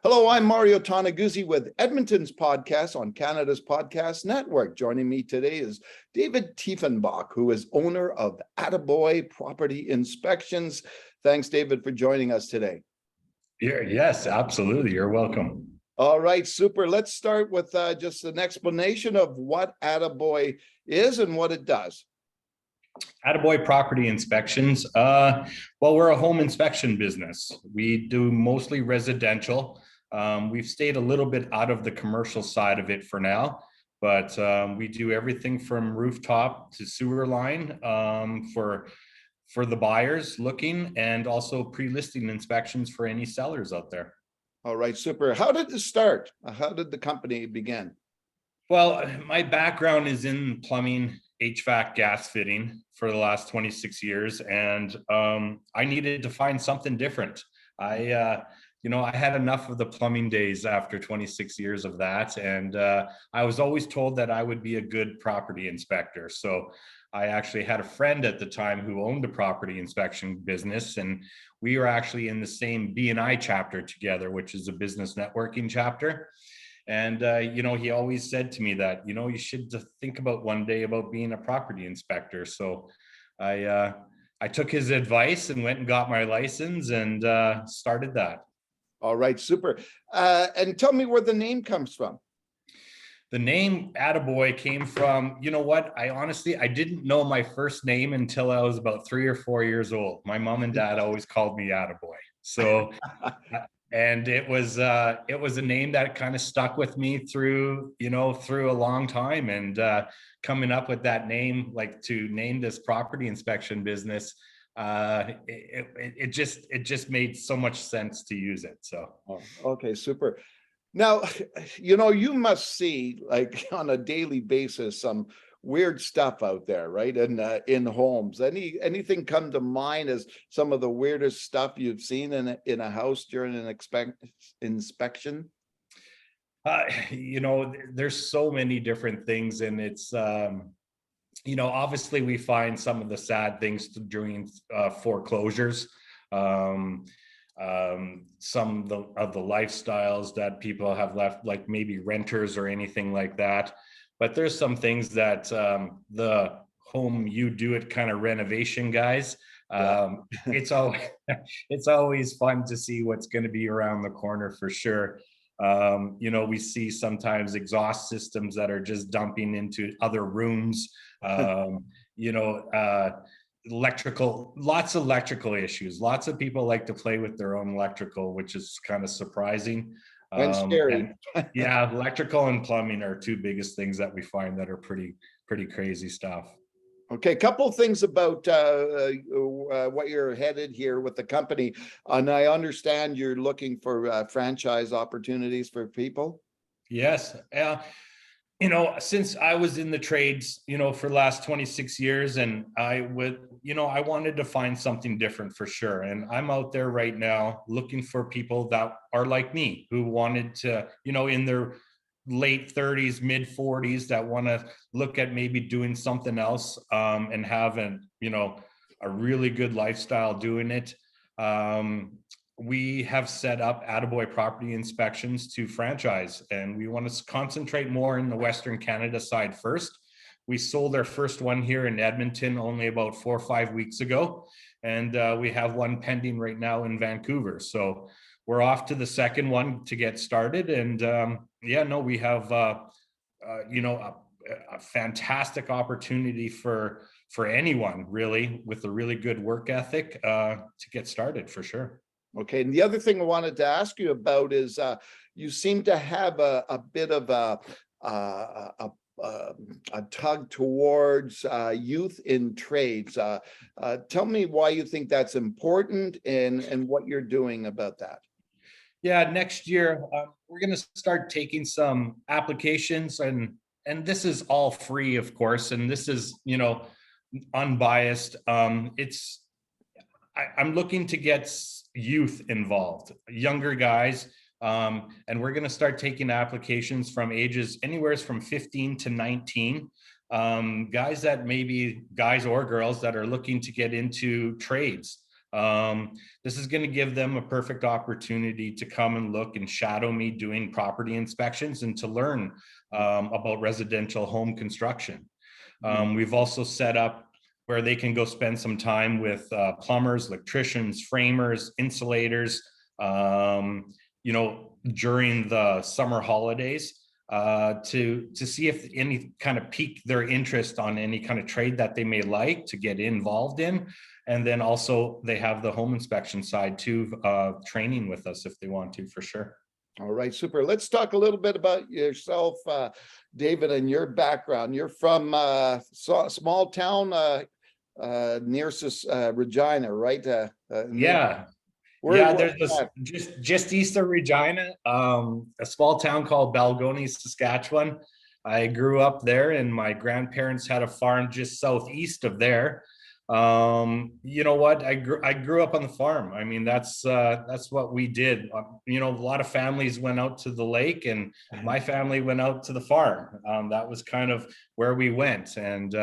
Hello, I'm Mario Toneguzzi with Edmonton's podcast on Canada's Podcast Network. Joining me today is David Tiefenbach, who is owner of Atta-Boy Property Inspections. Thanks, David, for joining us today. Yes, absolutely. You're welcome. All right, super. Let's start with just an explanation of what Atta-Boy is and what it does. Atta-Boy Property Inspections. Well, we're a home inspection business. We do mostly residential. We've stayed a little bit out of the commercial side of it for now, but we do everything from rooftop to sewer line for the buyers looking, and also pre-listing inspections for any sellers out there. All right, super. How did this start? How did the company begin? Well, my background is in plumbing, HVAC, gas fitting for the last 26 years. And I needed to find something different. I had enough of the plumbing days after 26 years of that. And I was always told that I would be a good property inspector. So I actually had a friend at the time who owned a property inspection business, and we were actually in the same B&I chapter together, which is a business networking chapter. And, he always said to me that, you should think about one day about being a property inspector. So I took his advice and went and got my license and started that. All right, super. And tell me where the name comes from. The name Atta-Boy came from, I didn't know my first name until I was about 3 or 4 years old. My mom and dad always called me Atta-Boy. So and it was a name that kind of stuck with me through a long time, and coming up with that name, like to name this property inspection business, it just made so much sense to use it. So okay, super. Now, you must see, like, on a daily basis, some weird stuff out there, right? And in homes, anything come to mind as some of the weirdest stuff you've seen in a house during an inspection? There's so many different things, and it's obviously we find some of the sad things during foreclosures. Some of the lifestyles that people have left, like maybe renters or anything like that. But there's some things that the home you do it kind of renovation guys, it's always fun to see what's going to be around the corner for sure. We see sometimes exhaust systems that are just dumping into other rooms. Lots of electrical issues. Lots of people like to play with their own electrical, which is kind of surprising. And scary. Yeah, electrical and plumbing are two biggest things that we find that are pretty crazy stuff. Okay, a couple of things about what you're headed here with the company. And I understand you're looking for franchise opportunities for people. Yes. Since I was in the trades, for the last 26 years, and I wanted to find something different for sure. And I'm out there right now looking for people that are like me, who wanted to, in their late 30s, mid 40s, that want to look at maybe doing something else and have a really good lifestyle doing it. We have set up Atta-Boy Property Inspections to franchise, and we want to concentrate more in the Western Canada side first. We sold our first one here in Edmonton only about 4 or 5 weeks ago, and we have one pending right now in Vancouver. So we're off to the second one to get started. And we have a fantastic opportunity for anyone really with a really good work ethic to get started for sure. Okay, and the other thing I wanted to ask you about is you seem to have a bit of a tug towards youth in trades. Tell me why you think that's important and what you're doing about that. Yeah, next year we're going to start taking some applications, and this is all free, of course, and this is unbiased. I'm looking to get youth involved, younger guys, and we're going to start taking applications from ages anywhere from 15 to 19, guys or girls that are looking to get into trades. This is going to give them a perfect opportunity to come and look and shadow me doing property inspections and to learn about residential home construction. We've also set up where they can go spend some time with plumbers, electricians, framers, insulators, during the summer holidays, to see if any kind of pique their interest on any kind of trade that they may like to get involved in. And then also they have the home inspection side too, training with us if they want to, for sure. All right, super. Let's talk a little bit about yourself, David, and your background. You're from small town near Regina, right? Yeah. There's just east of Regina, a small town called Balgonie, Saskatchewan. I grew up there, and my grandparents had a farm just southeast of there. You know what? I grew up on the farm. I mean, that's what we did. A lot of families went out to the lake, and my family went out to the farm. That was kind of where we went, and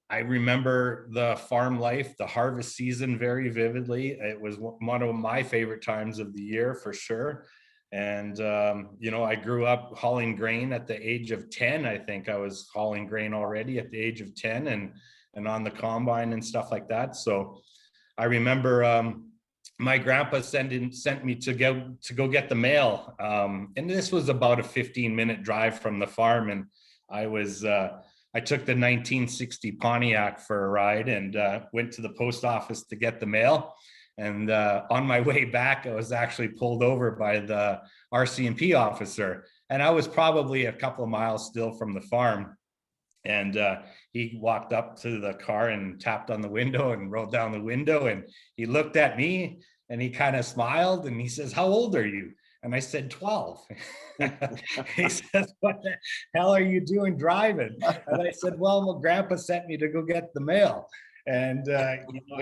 I remember the farm life, the harvest season very vividly. It was one of my favorite times of the year, for sure. And, I grew up hauling grain at the age of 10. I think I was hauling grain already at the age of 10 and on the combine and stuff like that. So I remember my grandpa sent me to go get the mail. And this was about a 15-minute drive from the farm. And I took the 1960 Pontiac for a ride and went to the post office to get the mail. And on my way back, I was actually pulled over by the RCMP officer. And I was probably a couple of miles still from the farm. And he walked up to the car and tapped on the window and rolled down the window. And he looked at me and he kind of smiled and he says, "How old are you?" And I said, 12. He says, "What the hell are you doing driving?" And I said, "Well, my grandpa sent me to go get the mail." And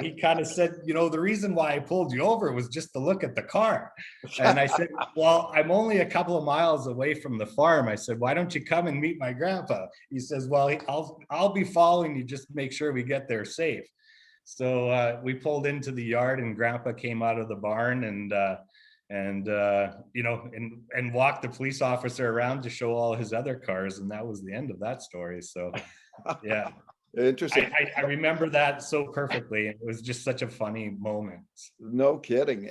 he kind of said, "The reason why I pulled you over was just to look at the car." And I said, "Well, I'm only a couple of miles away from the farm." I said, "Why don't you come and meet my grandpa?" He says, "Well, I'll be following you, just to make sure we get there safe." So we pulled into the yard and grandpa came out of the barn and walked the police officer around to show all his other cars. And that was the end of that story. So, yeah. Interesting. I remember that so perfectly. It was just such a funny moment. No kidding.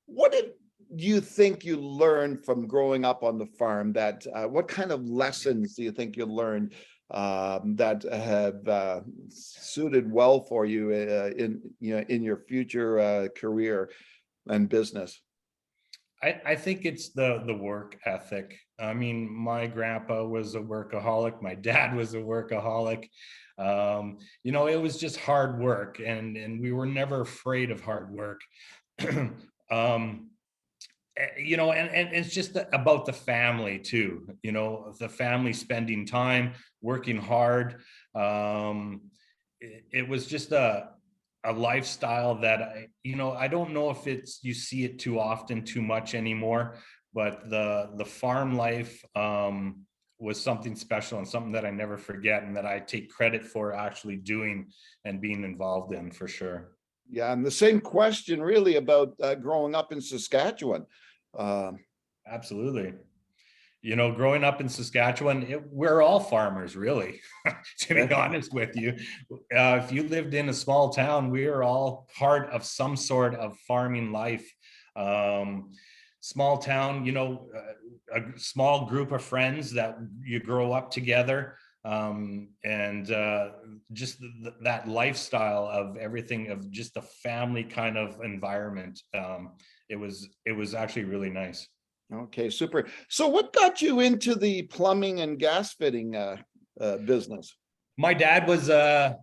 What did you think you learned from growing up on the farm? That what kind of lessons do you think you learned that have suited well for you in your future career and business? I think it's the work ethic. I mean, my grandpa was a workaholic. My dad was a workaholic. It was just hard work, and we were never afraid of hard work. And it's just about the family too. The family spending time, working hard. It was just a lifestyle that I don't know if you see it too often, too much anymore, but the farm life was something special and something that I never forget and that I take credit for actually doing and being involved in, for sure. Yeah, and the same question really about growing up in Saskatchewan. Absolutely. Growing up in Saskatchewan, we're all farmers, really, to be honest with you. If you lived in a small town, we are all part of some sort of farming life. Small town, a small group of friends that you grow up together, and just that lifestyle of everything, of just a family kind of environment. It was actually really nice. Okay, super. So what got you into the plumbing and gas fitting business? My dad was a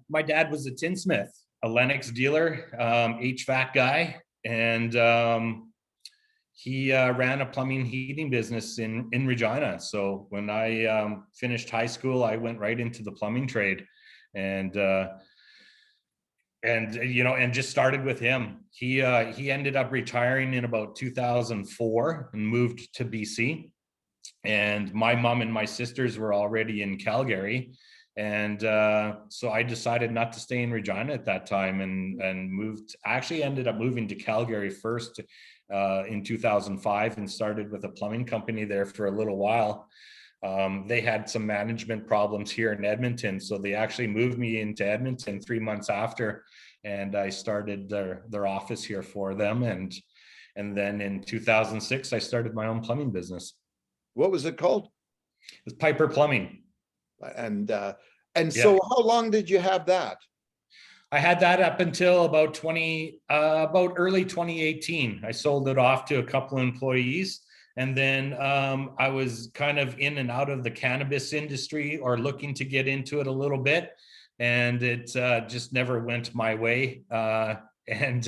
tinsmith, a Lennox dealer, HVAC guy, and he ran a plumbing heating business in Regina. So when I finished high school, I went right into the plumbing trade, and just started with him. He ended up retiring in about 2004 and moved to BC. And my mom and my sisters were already in Calgary. And so I decided not to stay in Regina at that time, and moved. I actually ended up moving to Calgary first in 2005, and started with a plumbing company there for a little while. They had some management problems here in Edmonton, so they actually moved me into Edmonton 3 months after, and I started their office here for them. And then in 2006, I started my own plumbing business. What was it called? It's Piper Plumbing. And Yeah. so how long did you have that? I had that up until about early 2018. I sold it off to a couple of employees. And then I was kind of in and out of the cannabis industry, or looking to get into it a little bit. And it just never went my way. And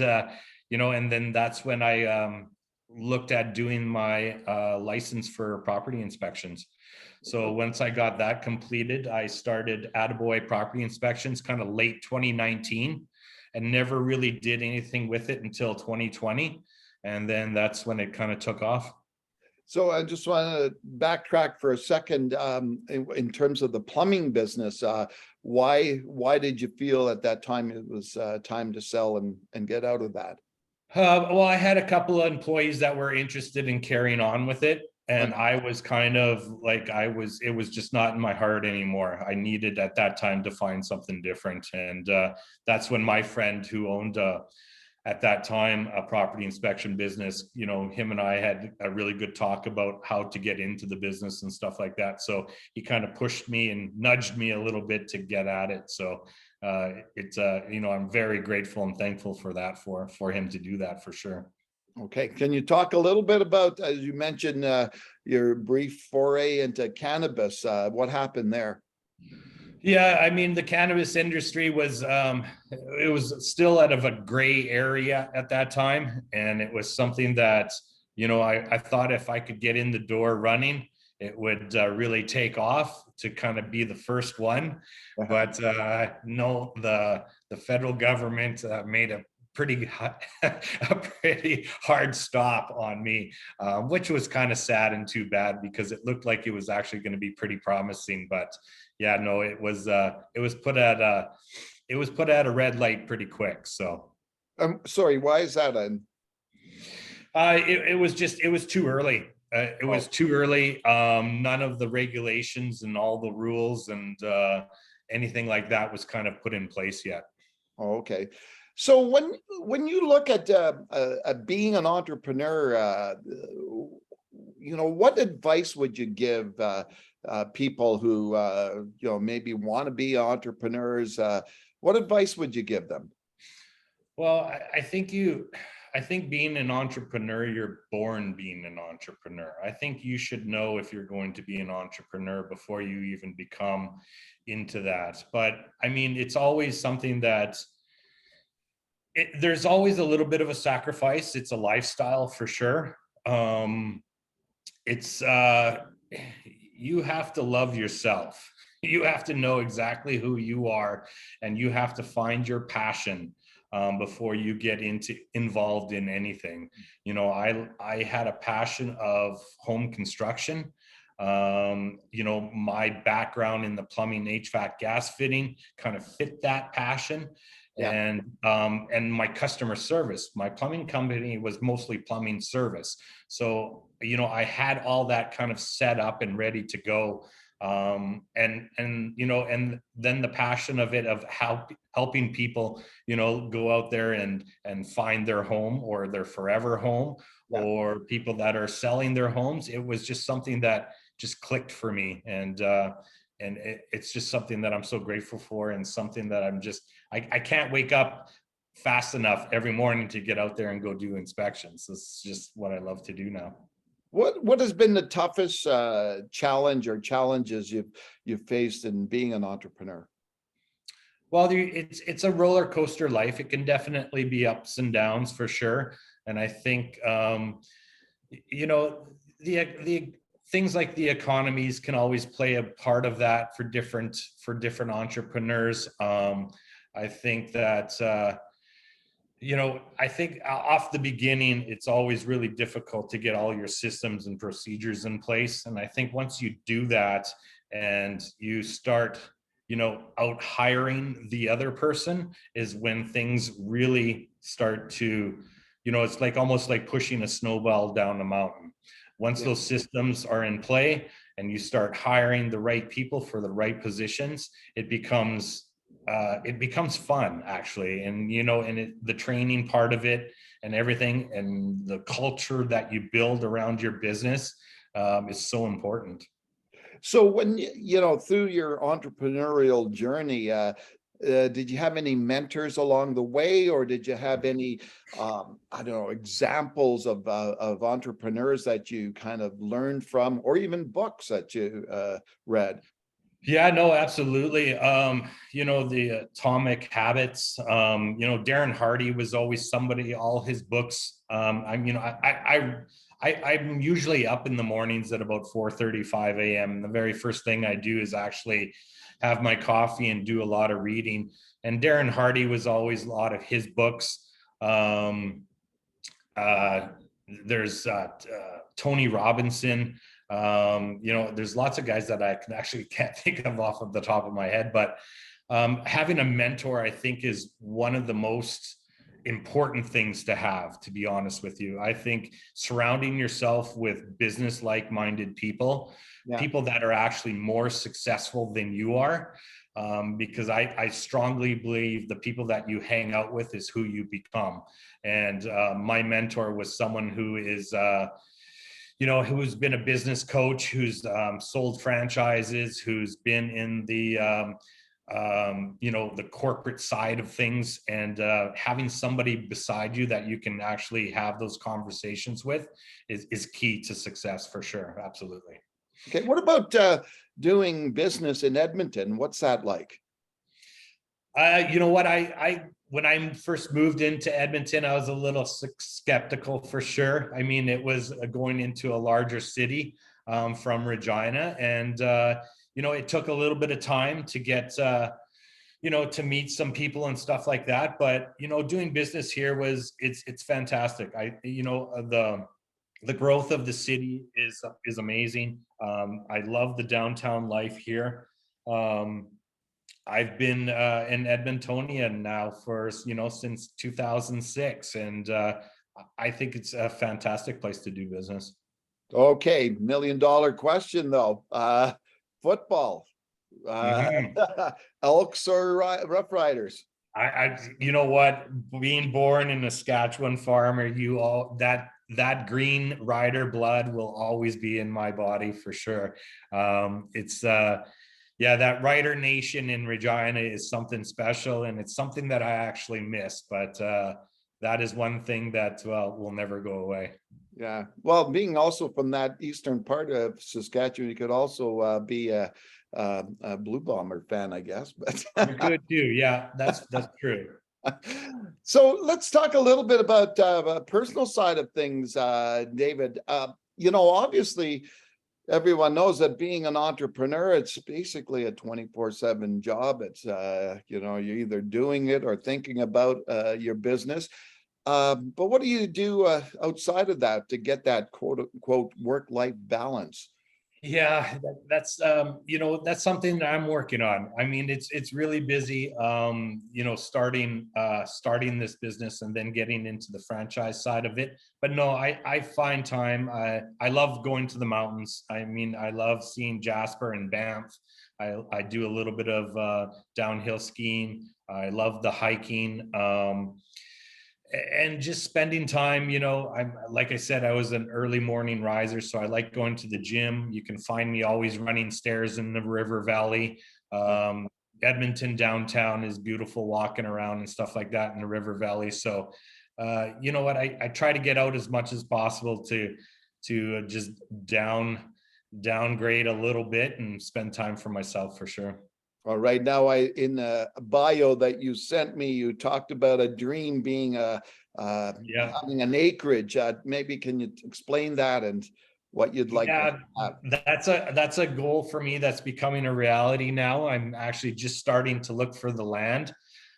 then that's when I looked at doing my license for property inspections. So once I got that completed, I started Atta-Boy property inspections kind of late 2019, and never really did anything with it until 2020. And then that's when it kind of took off. So I just want to backtrack for a second, in terms of the plumbing business. Why did you feel at that time it was time to sell and get out of that? Well, I had a couple of employees that were interested in carrying on with it. And I was kind of like, it was just not in my heart anymore. I needed at that time to find something different. And that's when my friend who owned at that time a property inspection business, him and I had a really good talk about how to get into the business and stuff like that. So he kind of pushed me and nudged me a little bit to get at it. So I'm very grateful and thankful for that, for him to do that, for sure. Okay, can you talk a little bit about, as you mentioned, your brief foray into cannabis? What happened there? Yeah, I mean, the cannabis industry was it was still out of a gray area at that time, and it was something that I thought if I could get in the door running, it would really take off to kind of be the first one. But no, the federal government made a pretty hard stop on me, which was kind of sad and too bad, because it looked like it was actually going to be pretty promising. But yeah, no, it was put at a red light pretty quick. So sorry, why is that? it was too early. It was too early. None of the regulations and all the rules and anything like that was kind of put in place yet. Oh, okay. So when you look at being an entrepreneur, what advice would you give people who maybe want to be entrepreneurs? What advice would you give them? Well, I think being an entrepreneur, you're born being an entrepreneur. I think you should know if you're going to be an entrepreneur before you even become into that. But I mean, it's always something that there's always a little bit of a sacrifice. It's a lifestyle for sure. It's you have to love yourself. You have to know exactly who you are, and you have to find your passion before you get involved in anything. I had a passion of home construction. My background in the plumbing, HVAC, gas fitting kind of fit that passion. Yeah. And my customer service, my plumbing company was mostly plumbing service. So, I had all that kind of set up and ready to go. And then the passion of it, of helping people, go out there and find their home or their forever home. Yeah. Or people that are selling their homes. It was just something that just clicked for me. And it's just something that I'm so grateful for, and something that I can't wake up fast enough every morning to get out there and go do inspections. This is just what I love to do now. What has been the toughest challenge or challenges you've faced in being an entrepreneur? Well, it's a roller coaster life. It can definitely be ups and downs for sure. And I think the things like the economies can always play a part of that for different entrepreneurs. I think that I think off the beginning, it's always really difficult to get all your systems and procedures in place. And I think once you do that and you start out hiring the other person is when things really start to, it's like almost like pushing a snowball down a mountain. Once those systems are in play and you start hiring the right people for the right positions, it becomes fun, actually. And the training part of it and everything, and the culture that you build around your business is so important. So when through your entrepreneurial journey, did you have any mentors along the way, or did you have any, I don't know, examples of entrepreneurs that you kind of learned from, or even books that you read? Yeah, no, absolutely. The Atomic Habits, Darren Hardy was always somebody, all his books. I'm usually up in the mornings at about 4:35 a.m. And the very first thing I do is actually have my coffee and do a lot of reading. And Darren Hardy was always a lot of his books. There's Tony Robinson. There's lots of guys that I can't think of off of the top of my head, but having a mentor, I think, is one of the most important things to have, to be honest with you. I think surrounding yourself with business like-minded people, people that are actually more successful than you are, because I strongly believe the people that you hang out with is who you become. And my mentor was someone who is who's been a business coach, who's sold franchises, who's been in the the corporate side of things, and having somebody beside you that you can actually have those conversations with is key to success, for sure. Absolutely. Okay, what about doing business in Edmonton? What's that like? You know what, I when I first moved into Edmonton, I was a little skeptical, for sure. I mean, it was going into a larger city from Regina, and it took a little bit of time to get to meet some people and stuff like that. But doing business here it's fantastic. The growth of the city is amazing. I love the downtown life here. I've been in Edmontonian now for since 2006, and I think it's a fantastic place to do business. Okay, $1 million question though. Football, Elks or Rough Riders? You know what? Being born in a Saskatchewan farmer, that green rider blood will always be in my body, for sure. That Rider Nation in Regina is something special, and it's something that I actually miss. But that is one thing that will never go away. Yeah, well, being also from that eastern part of Saskatchewan, you could also be a Blue Bomber fan, I guess. But you could too. Yeah, that's true. So let's talk a little bit about a personal side of things, David. Obviously, everyone knows that being an entrepreneur, it's basically a 24/7 job. It's you're either doing it or thinking about your business. But what do you do outside of that to get that quote unquote work-life balance? Yeah, that's that's something that I'm working on. I mean, it's really busy, starting this business and then getting into the franchise side of it. But no, I find time. I love going to the mountains. I mean, I love seeing Jasper and Banff. I do a little bit of downhill skiing. I love the hiking. And just spending time, I'm, like I said, I was an early morning riser, so I like going to the gym. You can find me always running stairs in the river valley. Edmonton downtown is beautiful, walking around and stuff like that in the river valley. So you know what, I try to get out as much as possible to just downgrade a little bit and spend time for myself, for sure. All right. Now, in the bio that you sent me, you talked about a dream being having an acreage. Maybe can you explain that and what you'd like to have? That's a goal for me that's becoming a reality now. I'm actually just starting to look for the land.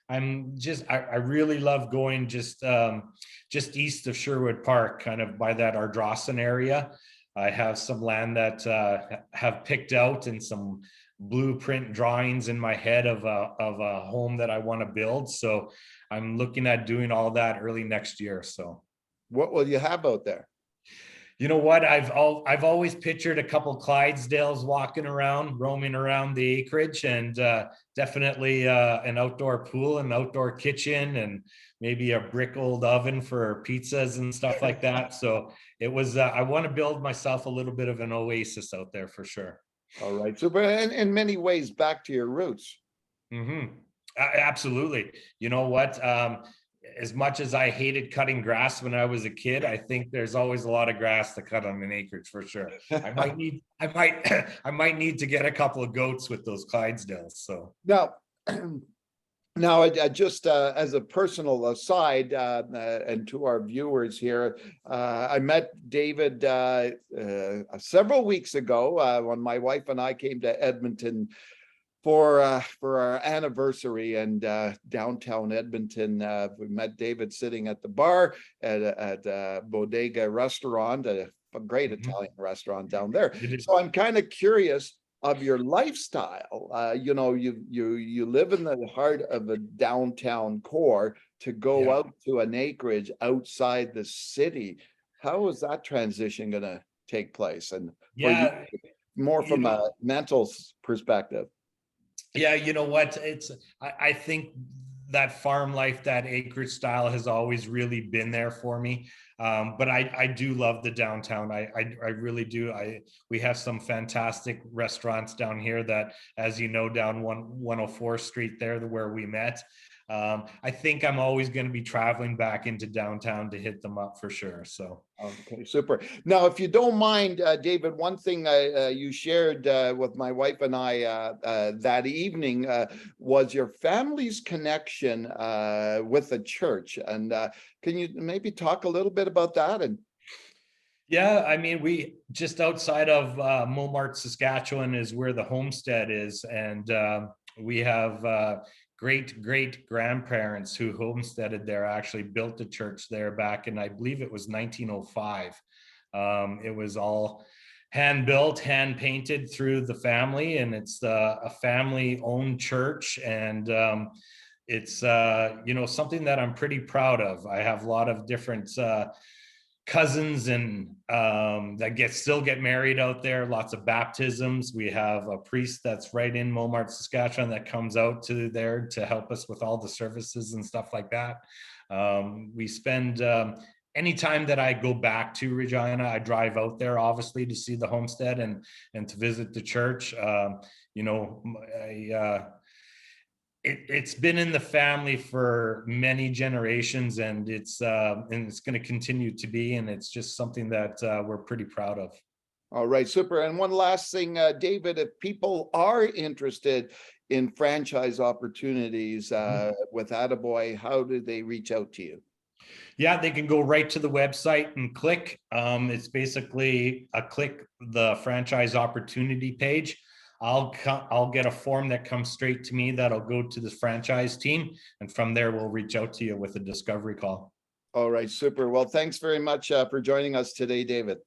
I really love going just east of Sherwood Park, kind of by that Ardrossan area. I have some land that have picked out and some blueprint drawings in my head of a home that I want to build. So I'm looking at doing all that early next year. So What will you have out there? you know what? I've always pictured a couple Clydesdales walking around, roaming around the acreage, and definitely an outdoor pool, an outdoor kitchen, and maybe a brick old oven for pizzas and stuff like that. So it was. I want to build myself a little bit of an oasis out there for sure. All right, super. And in many ways, back to your roots. Absolutely. You know what? As much as I hated cutting grass when I was a kid, I think there's always a lot of grass to cut on an acreage for sure. I might need to get a couple of goats with those Clydesdales. So Now, now, I just as a personal aside, and to our viewers here, I met David several weeks ago when my wife and I came to Edmonton for our anniversary, and downtown Edmonton. We met David sitting at the bar at Bodega restaurant, a great Italian restaurant down there. So I'm kind of curious of your lifestyle. You know, you live in the heart of a downtown core to go out to an acreage outside the city. How is that transition going to take place? And for you, more from a mental perspective. Yeah, you know what? I think that farm life, that acreage style has always really been there for me. But I do love the downtown. I really do. We have some fantastic restaurants down here that, as you know, down 104th Street there, where we met. I think I'm always going to be traveling back into downtown to hit them up for sure. So. Okay, super. Now, if you don't mind, David, one thing you shared with my wife and I that evening was your family's connection with the church. And can you maybe talk a little bit about that? And yeah, I mean, we just outside of Momart, Saskatchewan is where the homestead is. And we have great grandparents who homesteaded there, actually built the church there back in, I believe it was 1905. It was all hand built, hand painted through the family, and it's a family owned church. And it's you know, something that I'm pretty proud of. I have a lot of different cousins and that still get married out there, lots of baptisms. We have a priest that's right in Momart, Saskatchewan, that comes out to there to help us with all the services and stuff like that. We spend anytime that I go back to Regina, I drive out there obviously to see the homestead and to visit the church. You know, it's been in the family for many generations, and it's going to continue to be, and it's just something that we're pretty proud of. all right, super. And one last thing, David, if people are interested in franchise opportunities with Atta-Boy, how do they reach out to you? Yeah, they can go right to the website and click. It's basically click the franchise opportunity page. I'll get a form that comes straight to me that'll go to the franchise team, and from there we'll reach out to you with a discovery call. All right, super. Well, thanks very much for joining us today, David.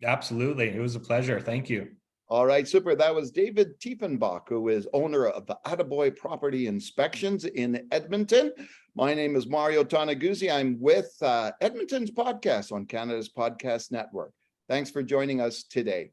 Absolutely, it was a pleasure. Thank you. All right, super. That was David Tiefenbach, who is owner of Atta-Boy Property Inspections in Edmonton. My name is Mario Tonaguzzi. I'm with Edmonton's podcast on Canada's Podcast Network. Thanks for joining us today.